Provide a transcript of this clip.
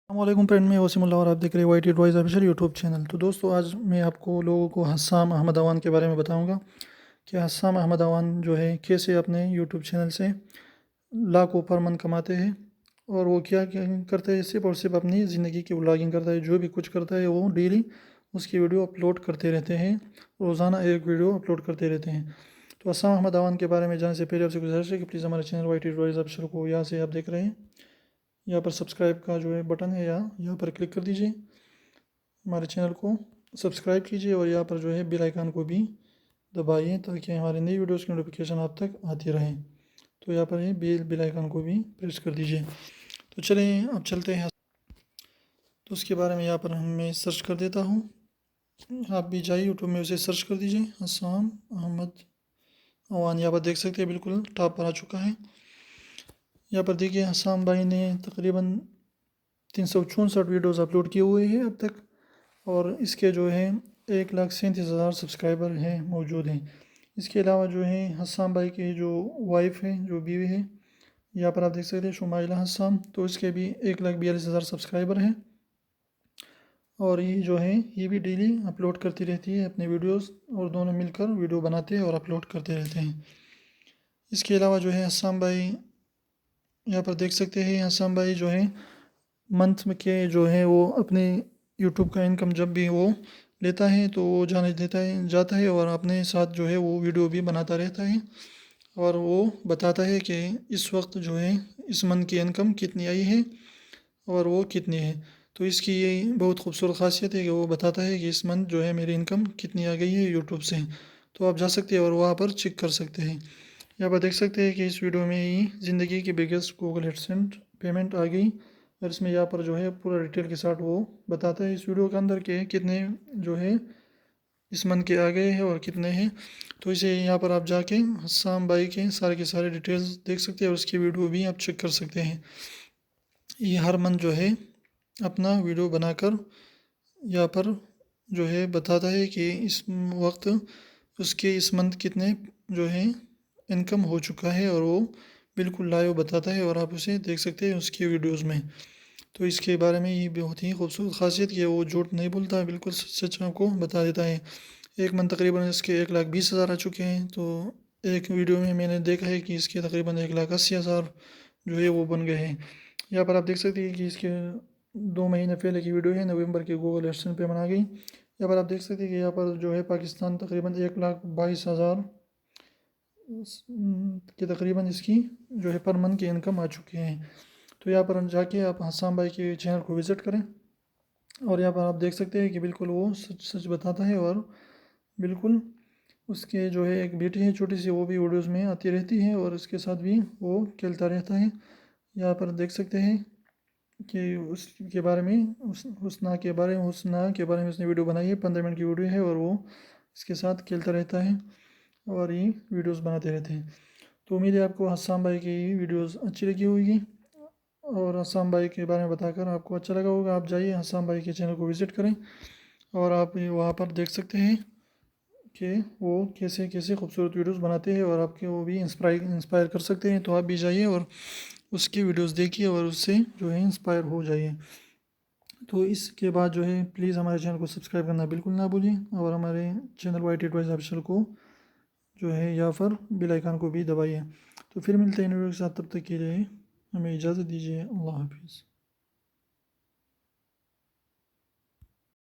السلام علیکم فرینڈ، میں وسیم اللہ اور آپ دیکھ رہے ہیں Y T advise official YouTube channel. تو دوستو، آج میں آپ کو لوگوں کو حسام احمد اوان کے بارے میں بتاؤں گا کہ حسام احمد اوان جو ہے کیسے اپنے یوٹیوب چینل سے لاکھوں پر من کماتے ہیں، اور وہ کیا کرتے ہیں، صرف اور صرف اپنی زندگی کی ولاگنگ کرتا ہے۔ جو بھی کچھ کرتا ہے وہ ڈیلی اس کی ویڈیو اپلوڈ کرتے رہتے ہیں، روزانہ ایک ویڈیو اپلوڈ کرتے رہتے ہیں۔ تو حسام احمد اوان کے بارے میں جانے سے پہلے آپ سے گزارش ہے کہ پلیز ہمارے channel Y T advise official کو یہاں سے آپ دیکھ رہے ہیں، یہاں پر سبسکرائب کا جو ہے بٹن ہے، یہاں پر کلک کر دیجئے، ہمارے چینل کو سبسکرائب کیجئے اور یہاں پر جو ہے بیل آئیکن کو بھی دبائیے تاکہ ہماری نئی ویڈیوز کی نوٹیفیکیشن آپ تک آتی رہیں۔ تو یہاں پر بیل آئیکن کو بھی پریس کر دیجئے۔ تو چلیں اب چلتے ہیں، تو اس کے بارے میں یہاں پر میں سرچ کر دیتا ہوں۔ آپ بھی جائیے یوٹیوب میں اسے سرچ کر دیجئے، حسام احمد اوان، یہاں پر دیکھ سکتے ہیں بالکل ٹاپ پر آ چکا ہے۔ یہاں پر دیکھیے حسام بھائی نے تقریباً 364 ویڈیوز اپلوڈ کیے ہوئے ہیں اب تک، اور اس کے جو ہے 1,37,000 سبسکرائبر ہیں موجود ہیں۔ اس کے علاوہ جو ہے حسام بھائی کی جو وائف ہے، جو بیوی ہے، یہاں پر آپ دیکھ سکتے ہیں شمائلہ حسام، تو اس کے بھی 1,42,000 سبسکرائبر ہیں، اور یہ جو ہے یہ بھی ڈیلی اپلوڈ کرتی رہتی ہے اپنے ویڈیوز، اور دونوں مل کر ویڈیو بناتے ہیں اور اپلوڈ کرتے رہتے ہیں۔ اس کے علاوہ جو ہے حسام بھائی، یہاں پر دیکھ سکتے ہیں حسام بھائی جو ہے منتھ کے جو ہے وہ اپنے یوٹیوب کا انکم جب بھی وہ لیتا ہے تو وہ جاتا ہے اور اپنے ساتھ جو ہے وہ ویڈیو بھی بناتا رہتا ہے، اور وہ بتاتا ہے کہ اس وقت جو ہے اس منتھ کی انکم کتنی آئی ہے اور وہ کتنی ہے۔ تو اس کی یہ بہت خوبصورت خاصیت ہے کہ وہ بتاتا ہے کہ اس منتھ جو ہے میری انکم کتنی آ گئی ہے یوٹیوب سے۔ تو آپ جا سکتے ہیں اور وہاں پر چیک کر سکتے ہیں۔ یہاں پر دیکھ سکتے ہیں کہ اس ویڈیو میں ہی زندگی کی بگیسٹ گوگل ایڈسنٹ پیمنٹ آ گئی، اور اس میں یہاں پر جو ہے پورا ڈیٹیل کے ساتھ وہ بتاتا ہے اس ویڈیو کے اندر کہ کتنے جو ہے اس منتھ کے آ گئے ہیں اور کتنے ہیں۔ تو اسے یہاں پر آپ جا کے حسام بھائی کے سارے ڈیٹیلز دیکھ سکتے ہیں، اور اس کی ویڈیو بھی آپ چیک کر سکتے ہیں۔ یہ ہر منتھ جو ہے اپنا ویڈیو بنا کر یہاں پر جو ہے بتاتا ہے کہ اس وقت اس کے اس منتھ کتنے جو ہے انکم ہو چکا ہے، اور وہ بالکل لائیو بتاتا ہے، اور آپ اسے دیکھ سکتے ہیں اس کی ویڈیوز میں۔ تو اس کے بارے میں یہ بہت ہی خوبصورت خاصیت کہ وہ جھوٹ نہیں بولتا، بالکل سچ آپ کو بتا دیتا ہے۔ ایک منتھ تقریباً اس کے 1,20,000 آ چکے ہیں، تو ایک ویڈیو میں نے دیکھا ہے کہ اس کے تقریباً 1,80,000 جو ہے وہ بن گئے ہیں۔ یہاں پر آپ دیکھ سکتے ہیں کہ اس کے 2 مہینے پہلے کی ویڈیو ہے، نومبر کی گوگل ایڈسنٹ پیمنٹ آ گئی۔ یہاں پر آپ دیکھ سکتے ہیں کہ یہاں پر جو ہے پاکستان تقریباً 1,22,000 کہ تقریباً اس کی جو ہے پر منتھ کی انکم آ چکی ہیں۔ تو یہاں پر جا کے آپ حسام بھائی کے چینل کو وزٹ کریں، اور یہاں پر آپ دیکھ سکتے ہیں کہ بالکل وہ سچ بتاتا ہے، اور بالکل اس کے جو ہے ایک بیٹی ہے چھوٹی سی، وہ بھی ویڈیوز میں آتی رہتی ہے، اور اس کے ساتھ بھی وہ کھیلتا رہتا ہے۔ یہاں پر دیکھ سکتے ہیں کہ اس کے بارے میں حسنہ کے بارے میں اس نے ویڈیو بنائی ہے، 15 منٹ کی ویڈیو ہے، اور وہ اس کے ساتھ کھیلتا رہتا ہے اور یہ ویڈیوز بناتے رہتے ہیں۔ تو امید ہے آپ کو حسام بھائی کی ویڈیوز اچھی لگی ہوگی، اور حسام بھائی کے بارے میں بتا کر آپ کو اچھا لگا ہوگا۔ آپ جائیے حسام بھائی کے چینل کو وزٹ کریں، اور آپ وہاں پر دیکھ سکتے ہیں کہ وہ کیسے خوبصورت ویڈیوز بناتے ہیں، اور آپ کے وہ بھی انسپائر کر سکتے ہیں۔ تو آپ بھی جائیے اور اس کی ویڈیوز دیکھیے اور اس سے جو ہے انسپائر ہو جائیے۔ تو اس کے بعد جو ہے پلیز ہمارے چینل کو سبسکرائب کرنا بالکل نہ بھولیں، اور ہمارے channel Y T advise official کو جو ہے یہاں پر بیل آئیکن کو بھی دبائیے۔ تو پھر ملتے ہیں ویڈیو کے ساتھ، تب تک کے لیے ہمیں اجازت دیجیے۔ اللہ حافظ۔